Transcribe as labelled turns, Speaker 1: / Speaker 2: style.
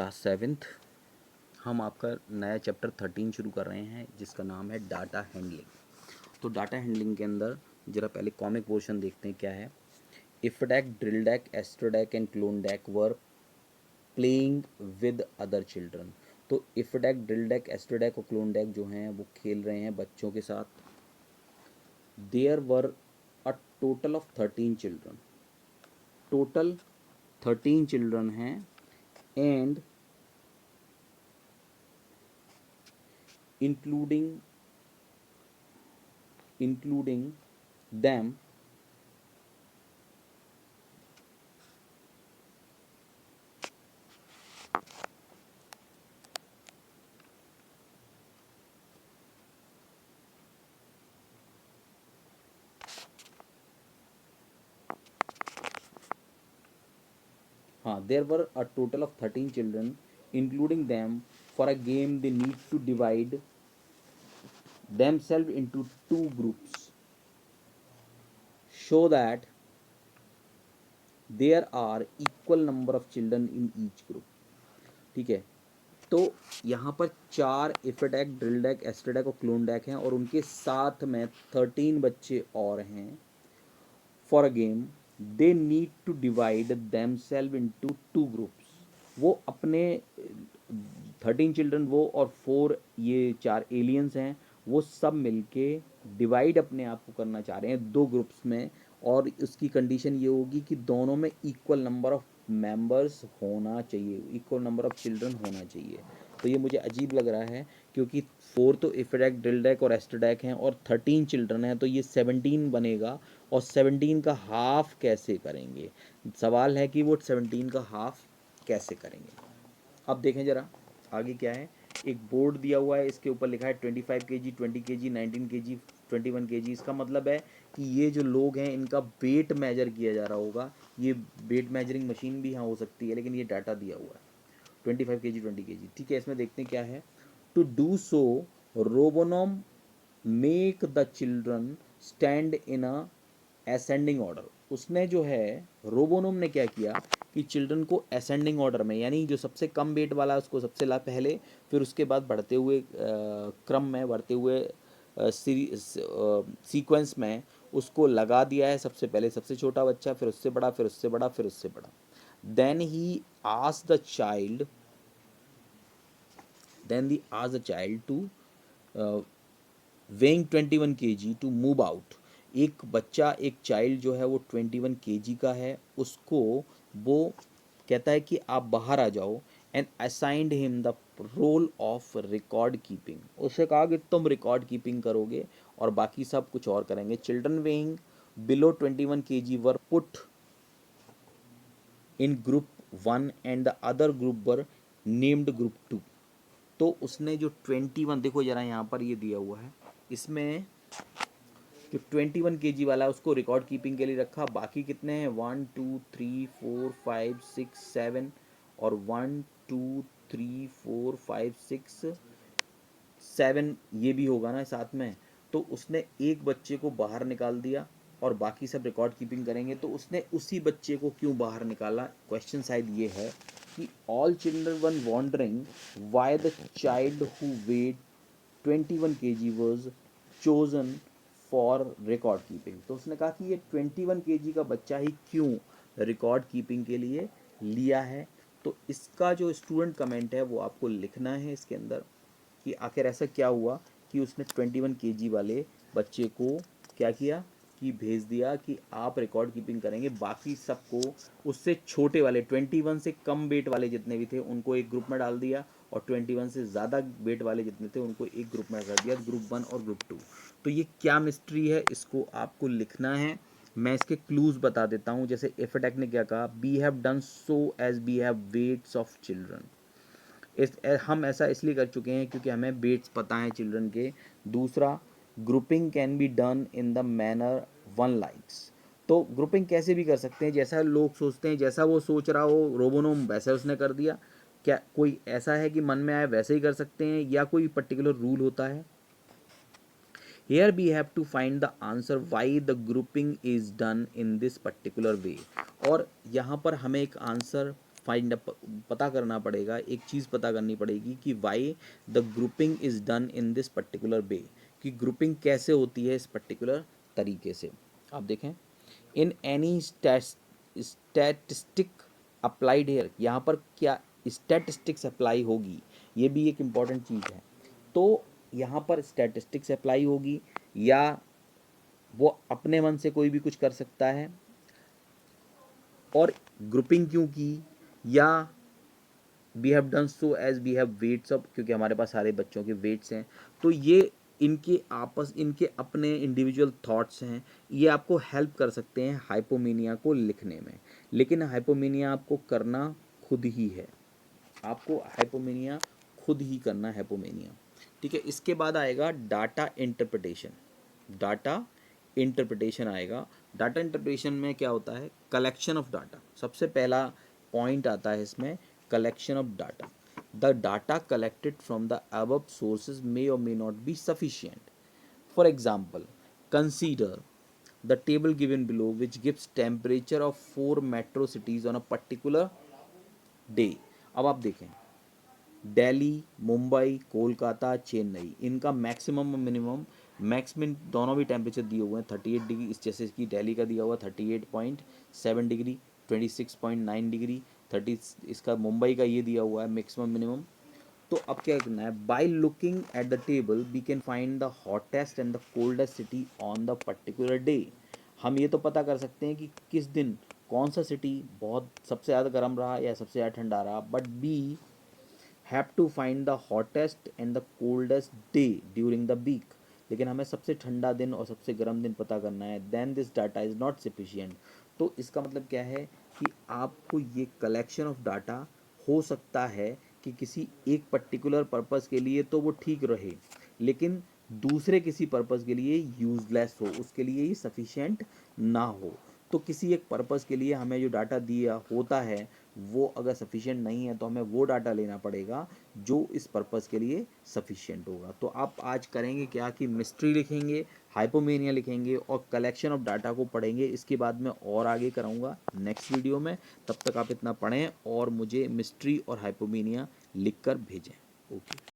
Speaker 1: Class 7th हम आपका नया चैप्टर 13 शुरू कर रहे हैं जिसका नाम है डाटा हैंडलिंग। तो डाटा हैंडलिंग के अंदर ज़रा पहले कॉमिक पोर्शन देखते हैं क्या है। Ifdack, Drilldack, Astrodack and Clondack were playing with other children. तो इफडैक, ड्रिलडैक, एस्ट्रोडैक और क्लोनडैक जो हैं वो खेल रहे हैं बच्चों के साथ। There were a total of 13 children. Total 13 children हैं and including them there were a total of 13 children including them. For a game they need to divide themselves into two groups, show that there are equal number of children in each group। ठीक है, तो यहाँ पर 4 इफडैक, Drilldack, एस्ट्रोडैक और क्लोनडैक हैं और उनके साथ में 13 बच्चे और हैं। For a game they need to divide themselves into two groups. वो अपने 13 चिल्ड्रन वो और 4 ये 4 एलियंस हैं, वो सब मिलके डिवाइड अपने आप को करना चाह रहे हैं 2 ग्रुप्स में। और उसकी कंडीशन ये होगी कि दोनों में इक्वल नंबर ऑफ मेंबर्स होना चाहिए, इक्वल नंबर ऑफ चिल्ड्रन होना चाहिए। तो ये मुझे अजीब लग रहा है क्योंकि 4 तो इफडैक, ड्रिलडैक और एस्ट्रोडैक हैं और 13 चिल्ड्रन हैं, तो ये 17 बनेगा। और 17 का हाफ कैसे करेंगे? सवाल है कि वो 17 का हाफ कैसे करेंगे। अब देखें ज़रा आगे क्या है। एक बोर्ड दिया हुआ है, इसके ऊपर लिखा है 25 kg, 20 kg, 19 kg, 21 kg। इसका मतलब है कि ये जो लोग हैं इनका वेट मेजर किया जा रहा होगा। ये वेट मेजरिंग मशीन भी यहाँ हो सकती है, लेकिन ये डाटा दिया हुआ है 25 kg, 20 kg। ठीक है, इसमें देखते हैं क्या है। To do so Robonom make the children stand in a ascending order. उसने जो है रोबोनोम ने क्या किया कि चिल्ड्रन को असेंडिंग ऑर्डर में, यानी जो सबसे कम वेट वाला है उसको सबसे पहले, फिर उसके बाद बढ़ते हुए क्रम में, बढ़ते हुए सीक्वेंस में उसको लगा दिया है। सबसे पहले सबसे छोटा बच्चा, फिर उससे बड़ा, फिर उससे बड़ा, फिर उससे बड़ा। Then he asked the child to weighing 21 kg to move out. एक बच्चा, एक चाइल्ड जो है वो 21 kg का है, उसको वो कहता है कि आप बाहर आ जाओ। And assigned him the role of record keeping. उससे कहा कि तुम रिकॉर्ड कीपिंग करोगे और बाकी सब कुछ और करेंगे। Children weighing below 21 kg were put in group 1 and the other group were named group 2। तो उसने जो 21, देखो जरा यहाँ पर ये दिया हुआ है, इसमें जो 21 kg वाला है उसको रिकॉर्ड कीपिंग के लिए रखा। बाकी कितने हैं? 1 2 3 4 5 6 7 और 1 2 3 4 5 6 7 ये भी होगा ना साथ में। तो उसने एक बच्चे को बाहर निकाल दिया और बाकी सब रिकॉर्ड कीपिंग करेंगे। तो उसने उसी बच्चे को क्यों बाहर निकाला? क्वेश्चन शायद ये है कि all children one wondering why the child who weight 21 kg was chosen for record keeping. तो उसने कहा कि ये 21 kg का बच्चा ही क्यों रिकॉर्ड कीपिंग के लिए लिया है। तो इसका जो स्टूडेंट कमेंट है वो आपको लिखना है इसके अंदर कि आखिर ऐसा क्या हुआ कि उसने 21 kg वाले बच्चे को क्या किया कि भेज दिया कि आप रिकॉर्ड कीपिंग करेंगे, बाकी सबको उससे छोटे वाले 21 से कम वेट वाले जितने भी थे उनको एक ग्रुप में डाल दिया और 21 से ज़्यादा वेट वाले जितने थे उनको एक ग्रुप में कर दिया, ग्रुप 1 और ग्रुप 2। तो ये क्या मिस्ट्री है, इसको आपको लिखना है। मैं इसके क्लूज बता देता हूँ। जैसे इफेटेक ने क्या कहा, we have done so as we have weights of children. हम ऐसा इसलिए कर चुके हैं क्योंकि हमें वेट्स पता है चिल्ड्रन के। दूसरा, grouping can be done in the manner one likes. तो ग्रुपिंग कैसे भी कर सकते हैं, जैसा लोग सोचते हैं, जैसा वो सोच रहा हो रोबोनोम वैसा उसने कर दिया। क्या कोई ऐसा है कि मन में आए वैसे ही कर सकते हैं या कोई पर्टिकुलर रूल होता है? Here we have to find the answer why the grouping is done in this particular way। और यहाँ पर हमें एक आंसर फाइंड अप पता करना पड़ेगा, एक चीज़ पता करनी पड़ेगी कि why the grouping is done in this particular way, कि ग्रुपिंग कैसे होती है इस पर्टिकुलर तरीके से। आप देखें, in any statistic applied here, यहाँ पर क्या स्टैटिस्टिक्स अप्लाई होगी, ये भी एक इम्पॉर्टेंट चीज़ है। तो यहाँ पर स्टैटिस्टिक्स अप्लाई होगी या वो अपने मन से कोई भी कुछ कर सकता है, और ग्रुपिंग क्यों की, या we have done so as we have weights up, क्योंकि हमारे पास सारे बच्चों के वेट्स हैं। तो ये इनके अपने इंडिविजुअल थॉट्स हैं, ये आपको हेल्प कर सकते हैं हाइपोमीनिया को लिखने में, लेकिन हाइपोमीनिया आपको करना खुद ही है, आपको हाइपोमीनिया खुद ही करना है हाइपोमीनिया। ठीक है, इसके बाद आएगा डाटा इंटरप्रिटेशन। डाटा इंटरप्रिटेशन आएगा। डाटा इंटरप्रिटेशन में क्या होता है, कलेक्शन ऑफ डाटा, सबसे पहला पॉइंट आता है इसमें, collection of data. The data collected from the above sources may or may not be sufficient. For example, consider the table given below which gives temperature of 4 metro cities on a particular day. अब आप देखें, दिल्ली, मुंबई, कोलकाता, चेन्नई, इनका maximum और minimum, maximum दोनों भी temperature दिए हुए हैं 38 डिग्री, इस जैसे कि दिल्ली का दिया हुआ 38.7 डिग्री, 26.9 डिग्री, 30, इसका मुंबई का ये दिया हुआ है मैक्सिमम मिनिमम। तो अब क्या करना है, by looking at the table we can find the hottest and the coldest city on the particular day. हम ये तो पता कर सकते हैं कि किस दिन कौन सा सिटी बहुत सबसे ज़्यादा गर्म रहा या सबसे ज़्यादा ठंडा रहा, but we have to find the hottest and the coldest day during the week. लेकिन हमें सबसे ठंडा दिन और सबसे गर्म दिन पता करना है, then this data is not sufficient. तो इसका मतलब क्या है कि आपको ये कलेक्शन ऑफ डाटा हो सकता है कि किसी एक पर्टिकुलर पर्पस के लिए तो वो ठीक रहे, लेकिन दूसरे किसी पर्पस के लिए यूजलेस हो, उसके लिए ही सफिशिएंट ना हो। तो किसी एक पर्पस के लिए हमें जो डाटा दिया होता है वो अगर सफिशिएंट नहीं है तो हमें वो डाटा लेना पड़ेगा जो इस पर्पस के लिए सफिशिएंट होगा। तो आप आज करेंगे क्या कि मिस्ट्री लिखेंगे, हाइपोमेनिया लिखेंगे और कलेक्शन ऑफ डाटा को पढ़ेंगे। इसके बाद मैं और आगे कराऊंगा नेक्स्ट वीडियो में। तब तक आप इतना पढ़ें और मुझे मिस्ट्री और हाइपोमेनिया लिख कर भेजें। ओके।